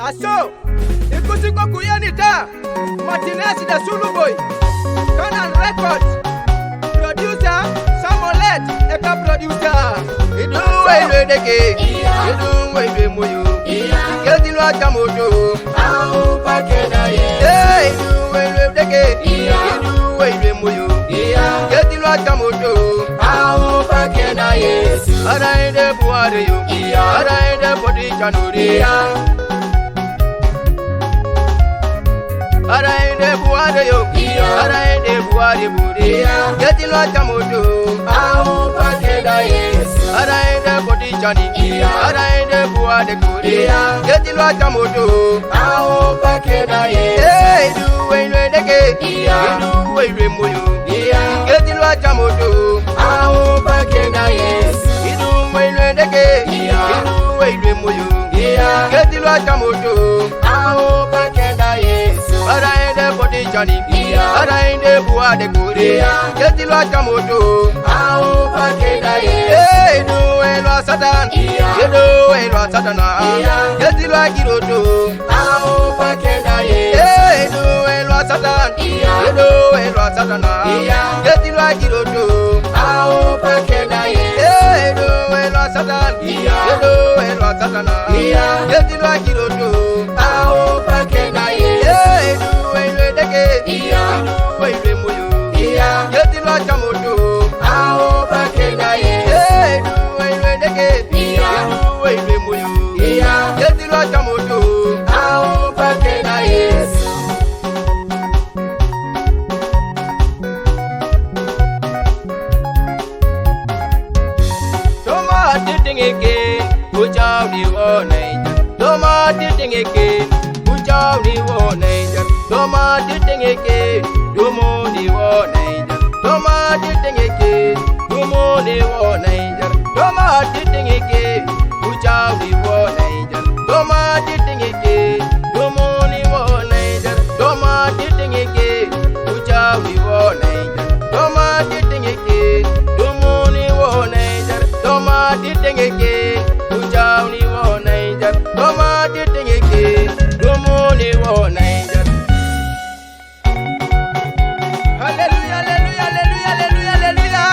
Aso, ikusiko kuyanita, Martinez the Zulu boy, Canon Records, producer, Samolet, Eka producer. Idu wele deke, idu wele moyo, Geti lo akamoto, Au pakena ye. Idu wele deke, idu wele moyo, Geti lo akamoto, Au pakena Yesu. Ara inde buare yo, Ara inde body chanuri. Ara inde buare yo, Ara inde buare buri. Geti lo akamoto, Au pakena Yesu. Ara inde body chani, Ara inde buare kuri. Geti lo akamoto, Au pakena Yesu. Idu wele deke, idu wele moyo, Geti lo akamoto, Au pakena Yesu. idu wele deke, idu wele moyo, Geti lo akamoto. Au pakena Yesu. Ara inde body chani, Ara inde buare kuri. Geti lo akamoto. Au pakena Yesu. Idu wele satan, idu wele satana. Geti lo akiroto. Au pakena Yesu. Idu wele satan, idu wele satana. Geti lo akiroto. Au pakena Yesu. Idu wele satan, idu wele satana. Geti lo akiroto. Au pakena Yesu. Idu wele deke, idu wele moyo. Geti lo akamoto. Au pakena Yesu. Idu wele deke, idu wele moyo. Geti lo akamoto. Au pakena Yesu. Toma titingeke, kuchao ni woneja. Toma titingeke, kuchao ni woneja. Toma titingeke, dumo ni woneja. Toma titingeke, dumo ni woneja. Toma titingeke, kuchao ni woneja. Toma titingeke, dumo ni woneja. Toma titingeke, kuchao ni woneja. Toma titingeke, dumo ni woneja. Toma titingeke, kuchao ni woneja. Toma titingeke, dumo ni woneja. Hallelujah, hallelujah, hallelujah, hallelujah, hallelujah.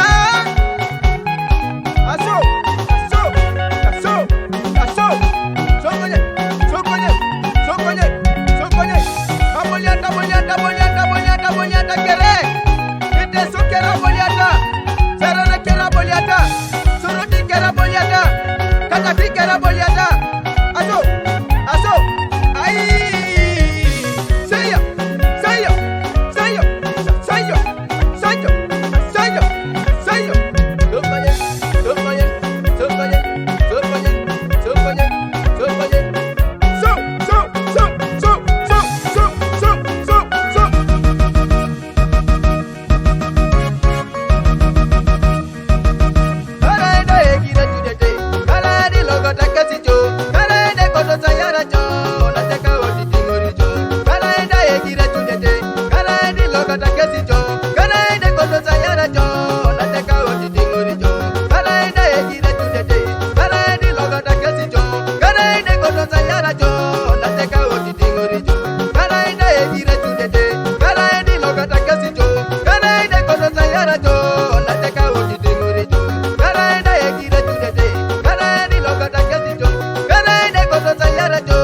Aso, aso, aso, aso. Sokonye, sokonye, sokonye, sokonye. Aboliata, boliata, boliata, boliata, boliata, kere. Ite sukera boliata. Serana kera boliata. Suruti kera boliata. Kakati kera boliata. Aso, aso. Ai. Seyo, seyo, seyo, seyo, seyo, seyo, seyo. Sokonye, sokonye, sokonye, sokonye, sokonye, sokonye. So, so, so, so, so, so, so, so, so. Kalaenda yekira tudete, kalaenda logota kasicho, kalaenda koto sayara cho, nataka watitingori cho. Kalaenda yekira tudete, kalaenda logota kasicho, kalaenda koto sayara cho, nataka watitingori cho. Kalaenda yekira tudete, kalaenda logota kasicho, kalaenda koto sayara cho, nataka watitingori cho. Kalaenda yekira tudete, kalaenda logota kasicho, kalaenda koto sayara cho, nataka watitingori cho. Kalaenda yekira tudete, kalaenda logota kasicho, kalaenda koto sayara cho,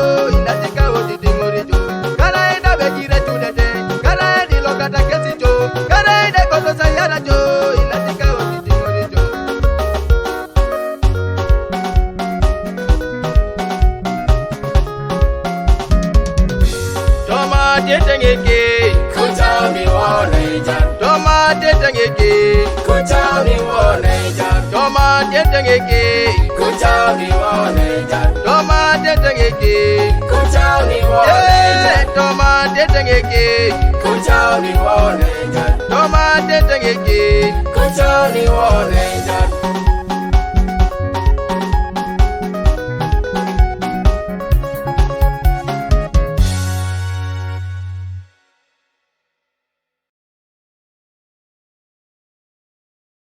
nataka watitingori cho. Kalaenda yekira tudete, kalaenda logota kasicho, kalaenda koto sayara cho, nataka watitingori cho. Toma tetengeke, Kuchao ni woneja. toma tetengeke, Kuchao ni woneja. toma tetengeke, Kuchao ni woneja. toma tetengeke. Kuchao ni woneja. Toma tetengeke, Kuchao ni woneja. toma tetengeke. Kuchao ni woneja.